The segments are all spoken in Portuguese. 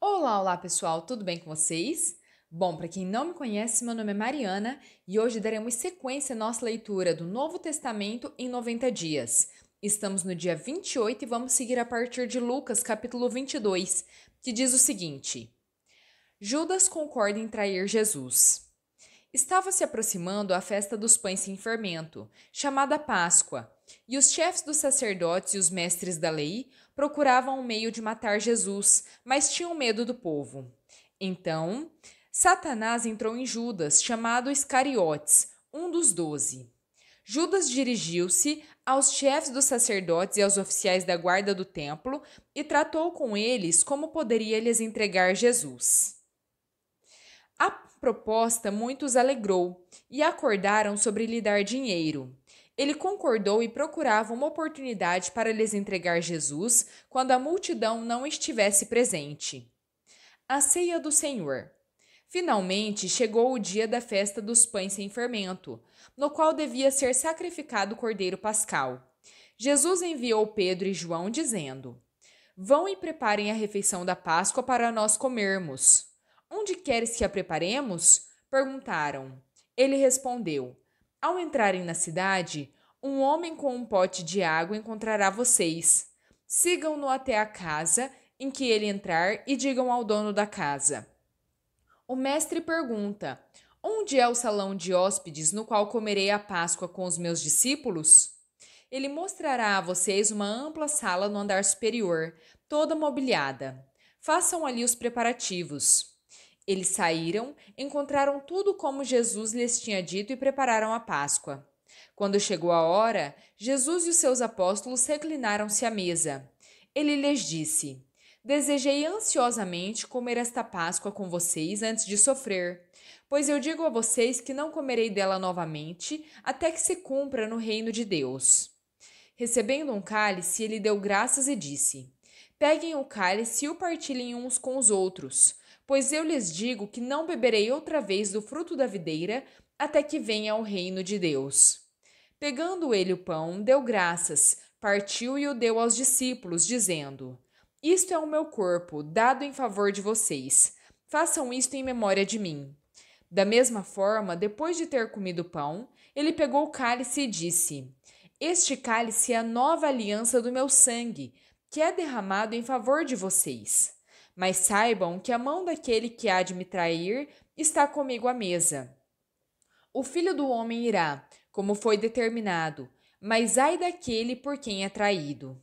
Olá, olá pessoal, tudo bem com vocês? Bom, para quem não me conhece, meu nome é Mariana e hoje daremos sequência à nossa leitura do Novo Testamento em 90 dias. Estamos no dia 28 e vamos seguir a partir de Lucas, capítulo 22, que diz o seguinte: Judas concorda em trair Jesus. Estava se aproximando a festa dos pães sem fermento, chamada Páscoa, e os chefes dos sacerdotes e os mestres da lei procuravam um meio de matar Jesus, mas tinham medo do povo. Então, Satanás entrou em Judas, chamado Iscariotes, um dos 12. Judas dirigiu-se aos chefes dos sacerdotes e aos oficiais da guarda do templo e tratou com eles como poderia lhes entregar Jesus. A proposta muitos alegrou e acordaram sobre lhe dar dinheiro. Ele concordou e procurava uma oportunidade para lhes entregar Jesus quando a multidão não estivesse presente. A ceia do Senhor. Finalmente chegou o dia da festa dos pães sem fermento, no qual devia ser sacrificado o cordeiro pascal. Jesus enviou Pedro e João, dizendo: Vão e preparem a refeição da Páscoa para nós comermos. Onde queres que a preparemos? Perguntaram. Ele respondeu: Ao entrarem na cidade, um homem com um pote de água encontrará vocês. Sigam-no até a casa em que ele entrar e digam ao dono da casa: O mestre pergunta: Onde é o salão de hóspedes no qual comerei a Páscoa com os meus discípulos? Ele mostrará a vocês uma ampla sala no andar superior, toda mobiliada. Façam ali os preparativos. Eles saíram, encontraram tudo como Jesus lhes tinha dito e prepararam a Páscoa. Quando chegou a hora, Jesus e os seus apóstolos reclinaram-se à mesa. Ele lhes disse: Desejei ansiosamente comer esta Páscoa com vocês antes de sofrer, pois eu digo a vocês que não comerei dela novamente até que se cumpra no reino de Deus. Recebendo um cálice, ele deu graças e disse: Peguem o cálice e o partilhem uns com os outros, pois eu lhes digo que não beberei outra vez do fruto da videira até que venha o reino de Deus. Pegando ele o pão, deu graças, partiu e o deu aos discípulos, dizendo: Isto é o meu corpo, dado em favor de vocês. Façam isto em memória de mim. Da mesma forma, depois de ter comido o pão, ele pegou o cálice e disse: Este cálice é a nova aliança do meu sangue, que é derramado em favor de vocês. Mas saibam que a mão daquele que há de me trair está comigo à mesa. O filho do homem irá, como foi determinado, mas ai daquele por quem é traído.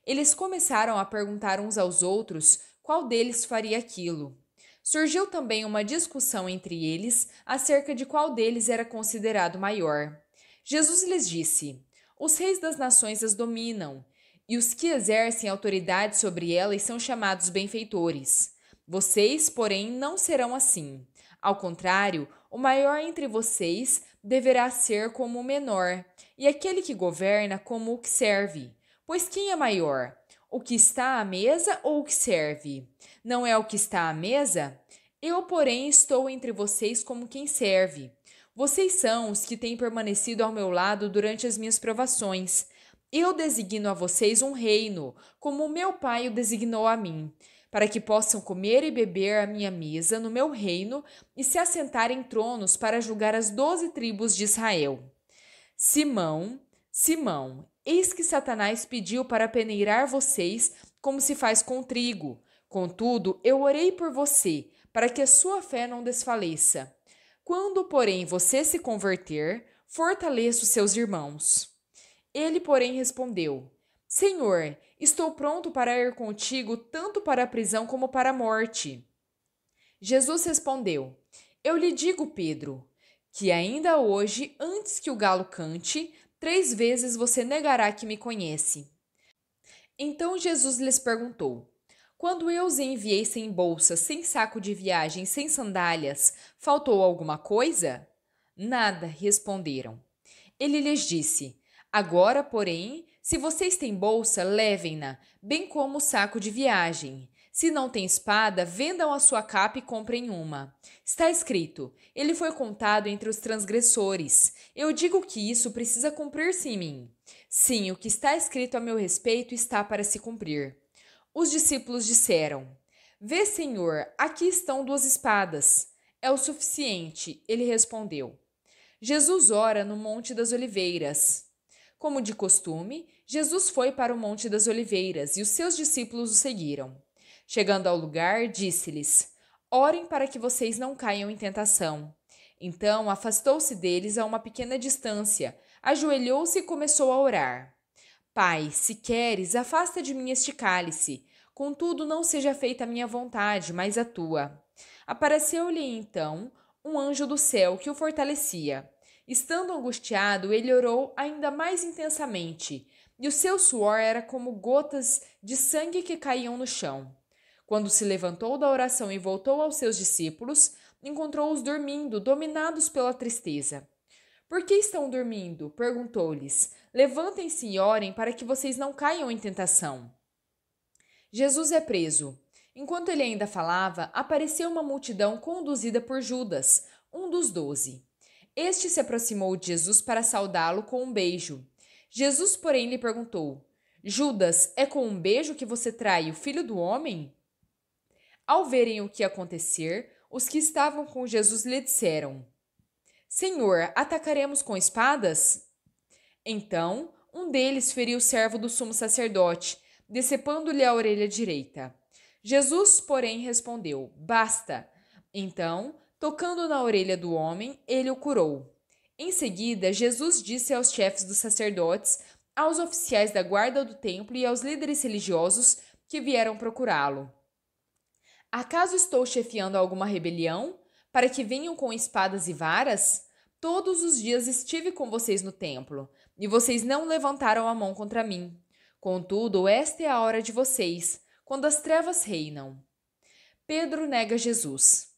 Eles começaram a perguntar uns aos outros qual deles faria aquilo. Surgiu também uma discussão entre eles acerca de qual deles era considerado maior. Jesus lhes disse: Os reis das nações as dominam, e os que exercem autoridade sobre elas são chamados benfeitores. Vocês, porém, não serão assim. Ao contrário, o maior entre vocês deverá ser como o menor, e aquele que governa como o que serve. Pois quem é maior? O que está à mesa ou o que serve? Não é o que está à mesa? Eu, porém, estou entre vocês como quem serve. Vocês são os que têm permanecido ao meu lado durante as minhas provações. Eu designo a vocês um reino, como o meu pai o designou a mim, para que possam comer e beber à minha mesa no meu reino e se assentar em tronos para julgar as 12 tribos de Israel. Simão, Simão, eis que Satanás pediu para peneirar vocês como se faz com trigo. Contudo, eu orei por você, para que a sua fé não desfaleça. Quando, porém, você se converter, fortaleça os seus irmãos. Ele, porém, respondeu: Senhor, estou pronto para ir contigo tanto para a prisão como para a morte. Jesus respondeu: Eu lhe digo, Pedro, que ainda hoje, antes que o galo cante, 3 vezes você negará que me conhece. Então Jesus lhes perguntou: Quando eu os enviei sem bolsa, sem saco de viagem, sem sandálias, faltou alguma coisa? Nada, responderam. Ele lhes disse: Agora, porém, se vocês têm bolsa, levem-na, bem como o saco de viagem. Se não tem espada, vendam a sua capa e comprem uma. Está escrito: Ele foi contado entre os transgressores. Eu digo que isso precisa cumprir-se em mim. Sim, o que está escrito a meu respeito está para se cumprir. Os discípulos disseram: Vê, Senhor, aqui estão 2 espadas. É o suficiente, ele respondeu. Jesus ora no Monte das Oliveiras. Como de costume, Jesus foi para o Monte das Oliveiras e os seus discípulos o seguiram. Chegando ao lugar, disse-lhes: Orem para que vocês não caiam em tentação. Então afastou-se deles a uma pequena distância, ajoelhou-se e começou a orar. Pai, se queres, afasta de mim este cálice. Contudo, não seja feita a minha vontade, mas a tua. Apareceu-lhe então um anjo do céu que o fortalecia. Estando angustiado, ele orou ainda mais intensamente, e o seu suor era como gotas de sangue que caíam no chão. Quando se levantou da oração e voltou aos seus discípulos, encontrou-os dormindo, dominados pela tristeza. Por que estão dormindo? Perguntou-lhes. Levantem-se e orem para que vocês não caiam em tentação. Jesus é preso. Enquanto ele ainda falava, apareceu uma multidão conduzida por Judas, um dos 12. Este se aproximou de Jesus para saudá-lo com um beijo. Jesus, porém, lhe perguntou: Judas, é com um beijo que você trai o Filho do Homem? Ao verem o que ia acontecer, os que estavam com Jesus lhe disseram: Senhor, atacaremos com espadas? Então, um deles feriu o servo do sumo sacerdote, decepando-lhe a orelha direita. Jesus, porém, respondeu: Basta. Então, tocando na orelha do homem, ele o curou. Em seguida, Jesus disse aos chefes dos sacerdotes, aos oficiais da guarda do templo e aos líderes religiosos que vieram procurá-lo: Acaso estou chefiando alguma rebelião, para que venham com espadas e varas? Todos os dias estive com vocês no templo, e vocês não levantaram a mão contra mim. Contudo, esta é a hora de vocês, quando as trevas reinam. Pedro nega Jesus.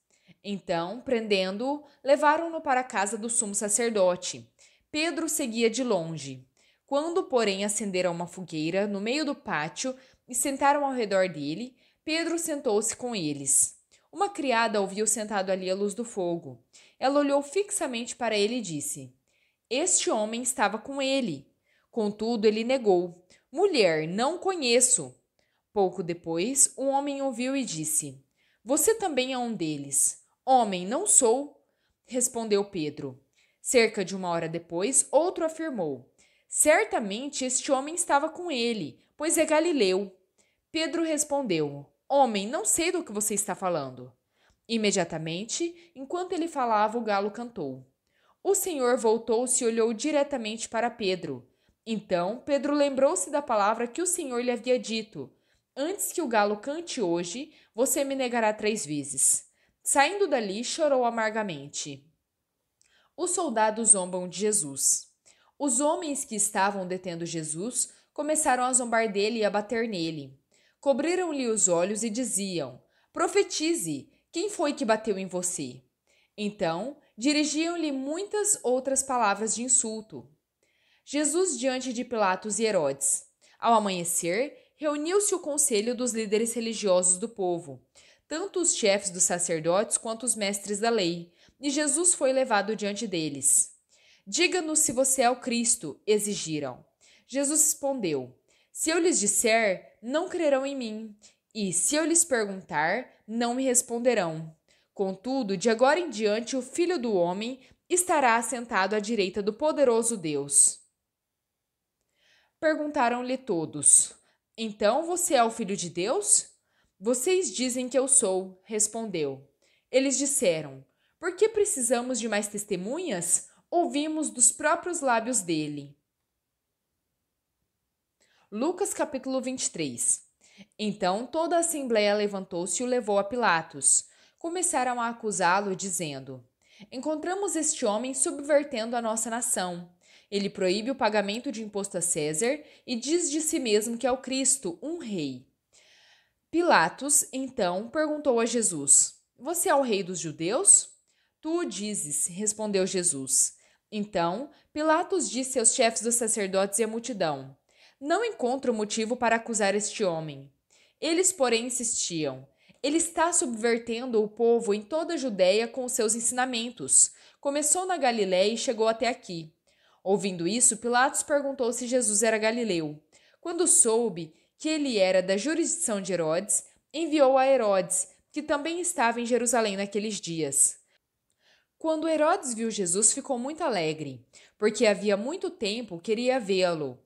Então, prendendo-o, levaram-no para a casa do sumo sacerdote. Pedro seguia de longe. Quando, porém, acenderam uma fogueira no meio do pátio e sentaram ao redor dele, Pedro sentou-se com eles. Uma criada o viu sentado ali à luz do fogo. Ela olhou fixamente para ele e disse: Este homem estava com ele. Contudo, ele negou: Mulher, não conheço. Pouco depois, um homem ouviu e disse: Você também é um deles. Homem, não sou, respondeu Pedro. Cerca de 1 hora depois, outro afirmou: Certamente este homem estava com ele, pois é galileu. Pedro respondeu: Homem, não sei do que você está falando. Imediatamente, enquanto ele falava, o galo cantou. O Senhor voltou-se e olhou diretamente para Pedro. Então, Pedro lembrou-se da palavra que o Senhor lhe havia dito: Antes que o galo cante hoje, você me negará 3 vezes. Saindo dali, chorou amargamente. Os soldados zombam de Jesus. Os homens que estavam detendo Jesus começaram a zombar dele e a bater nele. Cobriram-lhe os olhos e diziam: Profetize, quem foi que bateu em você? Então, dirigiam-lhe muitas outras palavras de insulto. Jesus diante de Pilatos e Herodes. Ao amanhecer, reuniu-se o conselho dos líderes religiosos do povo, tanto os chefes dos sacerdotes quanto os mestres da lei, e Jesus foi levado diante deles. Diga-nos se você é o Cristo, exigiram. Jesus respondeu: Se eu lhes disser, não crerão em mim, e se eu lhes perguntar, não me responderão. Contudo, de agora em diante, o Filho do Homem estará assentado à direita do poderoso Deus. Perguntaram-lhe todos: Então você é o Filho de Deus? Vocês dizem que eu sou, respondeu. Eles disseram: Por que precisamos de mais testemunhas? Ouvimos dos próprios lábios dele. Lucas capítulo 23. Então toda a assembleia levantou-se e o levou a Pilatos. Começaram a acusá-lo, dizendo: Encontramos este homem subvertendo a nossa nação. Ele proíbe o pagamento de imposto a César e diz de si mesmo que é o Cristo, um rei. Pilatos, então, perguntou a Jesus: Você é o rei dos judeus? Tu o dizes, respondeu Jesus. Então, Pilatos disse aos chefes dos sacerdotes e à multidão: Não encontro motivo para acusar este homem. Eles, porém, insistiam: Ele está subvertendo o povo em toda a Judéia com os seus ensinamentos. Começou na Galiléia e chegou até aqui. Ouvindo isso, Pilatos perguntou se Jesus era galileu. Quando soube que ele era da jurisdição de Herodes, enviou a Herodes, que também estava em Jerusalém naqueles dias. Quando Herodes viu Jesus, ficou muito alegre, porque havia muito tempo queria vê-lo.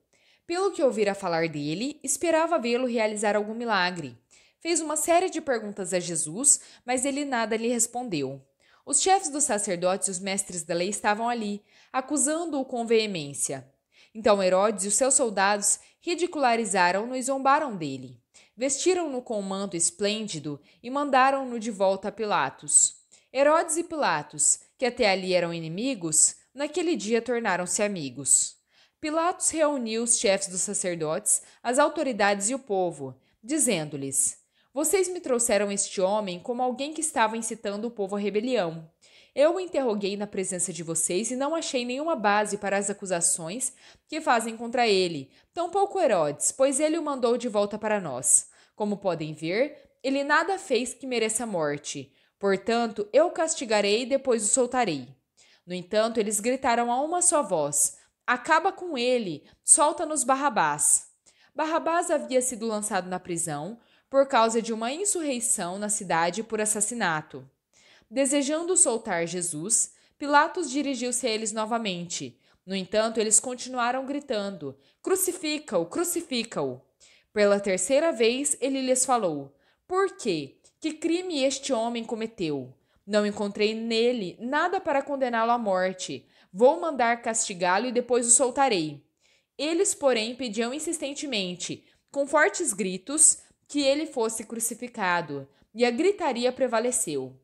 Pelo que ouvira falar dele, esperava vê-lo realizar algum milagre. Fez uma série de perguntas a Jesus, mas ele nada lhe respondeu. Os chefes dos sacerdotes e os mestres da lei estavam ali, acusando-o com veemência. Então Herodes e os seus soldados ridicularizaram-no e zombaram dele. Vestiram-no com um manto esplêndido e mandaram-no de volta a Pilatos. Herodes e Pilatos, que até ali eram inimigos, naquele dia tornaram-se amigos. Pilatos reuniu os chefes dos sacerdotes, as autoridades e o povo, dizendo-lhes: Vocês me trouxeram este homem como alguém que estava incitando o povo à rebelião. Eu o interroguei na presença de vocês e não achei nenhuma base para as acusações que fazem contra ele, tampouco Herodes, pois ele o mandou de volta para nós. Como podem ver, ele nada fez que mereça morte. Portanto, eu o castigarei e depois o soltarei. No entanto, eles gritaram a uma só voz: Acaba com ele! Solta-nos Barrabás! Barrabás havia sido lançado na prisão por causa de uma insurreição na cidade por assassinato. Desejando soltar Jesus, Pilatos dirigiu-se a eles novamente. No entanto, eles continuaram gritando: Crucifica-o! Crucifica-o! Pela terceira vez, ele lhes falou: Por quê? Que crime este homem cometeu? Não encontrei nele nada para condená-lo à morte. Vou mandar castigá-lo e depois o soltarei. Eles, porém, pediam insistentemente, com fortes gritos, que ele fosse crucificado, e a gritaria prevaleceu.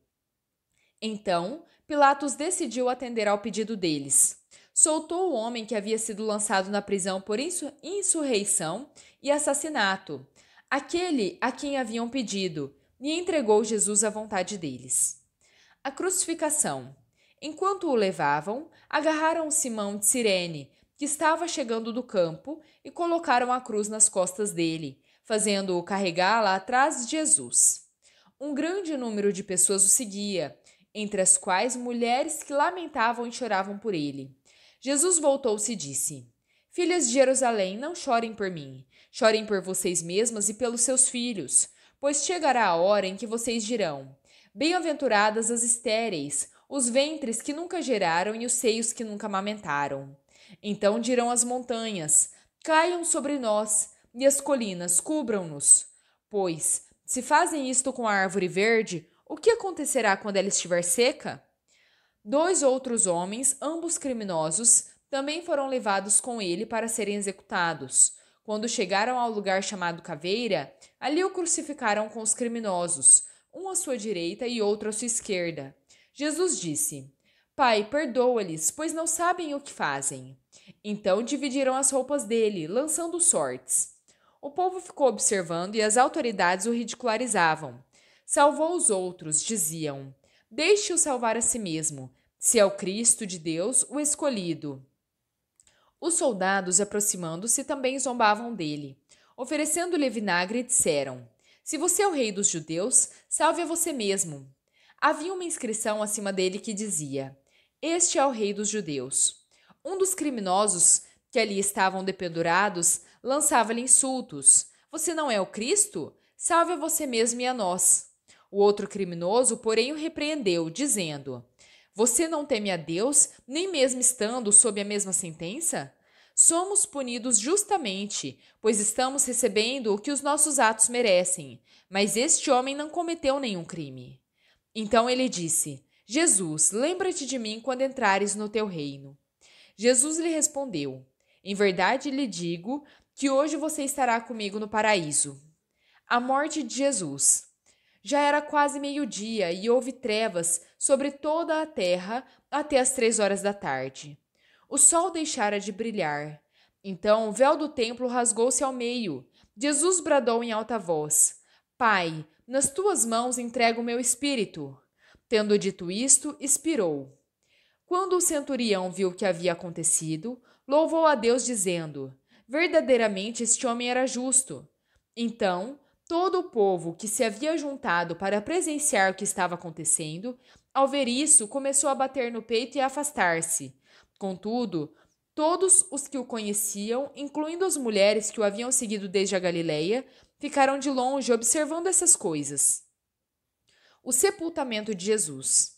Então, Pilatos decidiu atender ao pedido deles. Soltou o homem que havia sido lançado na prisão por insurreição e assassinato, aquele a quem haviam pedido, e entregou Jesus à vontade deles. A crucificação. Enquanto o levavam, agarraram Simão de Cirene, que estava chegando do campo, e colocaram a cruz nas costas dele, fazendo-o carregá-la atrás de Jesus. Um grande número de pessoas o seguia, entre as quais mulheres que lamentavam e choravam por ele. Jesus voltou-se e disse: Filhas de Jerusalém, não chorem por mim, chorem por vocês mesmas e pelos seus filhos, pois chegará a hora em que vocês dirão: Bem-aventuradas as estéreis, os ventres que nunca geraram e os seios que nunca amamentaram. Então dirão as montanhas: Caiam sobre nós, e as colinas cubram-nos. Pois, se fazem isto com a árvore verde, o que acontecerá quando ela estiver seca? 2 outros homens, ambos criminosos, também foram levados com ele para serem executados. Quando chegaram ao lugar chamado Caveira, ali o crucificaram com os criminosos, um à sua direita e outro à sua esquerda. Jesus disse: Pai, perdoa-lhes, pois não sabem o que fazem. Então dividiram as roupas dele, lançando sortes. O povo ficou observando e as autoridades o ridicularizavam. Salvou os outros, diziam: Deixe-o salvar a si mesmo, se é o Cristo de Deus, o escolhido. Os soldados, aproximando-se, também zombavam dele. Oferecendo-lhe vinagre, disseram: Se você é o rei dos judeus, salve a você mesmo. Havia uma inscrição acima dele que dizia: Este é o rei dos judeus. Um dos criminosos que ali estavam dependurados lançava-lhe insultos: Você não é o Cristo? Salve a você mesmo e a nós. O outro criminoso, porém, o repreendeu, dizendo: Você não teme a Deus, nem mesmo estando sob a mesma sentença? Somos punidos justamente, pois estamos recebendo o que os nossos atos merecem, mas este homem não cometeu nenhum crime. Então ele disse: Jesus, lembra-te de mim quando entrares no teu reino. Jesus lhe respondeu: Em verdade lhe digo que hoje você estará comigo no paraíso. A morte de Jesus. Já era quase meio-dia e houve trevas sobre toda a terra até as 3 horas da tarde. O sol deixara de brilhar. Então o véu do templo rasgou-se ao meio. Jesus bradou em alta voz: Pai, nas tuas mãos entrego o meu espírito. Tendo dito isto, expirou. Quando o centurião viu o que havia acontecido, louvou a Deus, dizendo: Verdadeiramente este homem era justo. Então, todo o povo que se havia juntado para presenciar o que estava acontecendo, ao ver isso, começou a bater no peito e a afastar-se. Contudo, todos os que o conheciam, incluindo as mulheres que o haviam seguido desde a Galileia, ficaram de longe observando essas coisas. O sepultamento de Jesus.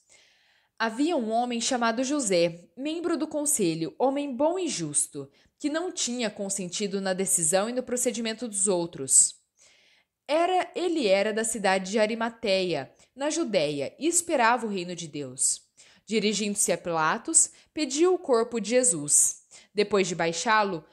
Havia um homem chamado José, membro do conselho, homem bom e justo, que não tinha consentido na decisão e no procedimento dos outros. Ele era da cidade de Arimateia, na Judéia, e esperava o reino de Deus. Dirigindo-se a Pilatos, pediu o corpo de Jesus. Depois de baixá-lo,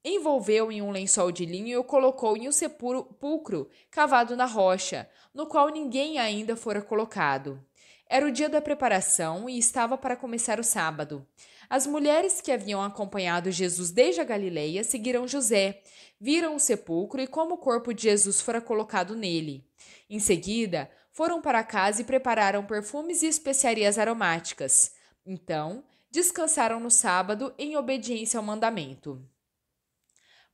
envolveu em um lençol de linho e o colocou em um sepulcro cavado na rocha, no qual ninguém ainda fora colocado. Era o dia da preparação e estava para começar o sábado. As mulheres que haviam acompanhado Jesus desde a Galileia seguiram José, viram o sepulcro e como o corpo de Jesus fora colocado nele. Em seguida, foram para casa e prepararam perfumes e especiarias aromáticas. Então, descansaram no sábado em obediência ao mandamento.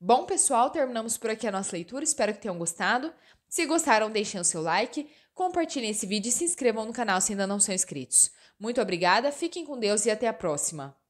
Bom, pessoal, terminamos por aqui a nossa leitura. Espero que tenham gostado. Se gostaram, deixem o seu like, compartilhem esse vídeo e se inscrevam no canal se ainda não são inscritos. Muito obrigada, fiquem com Deus e até a próxima!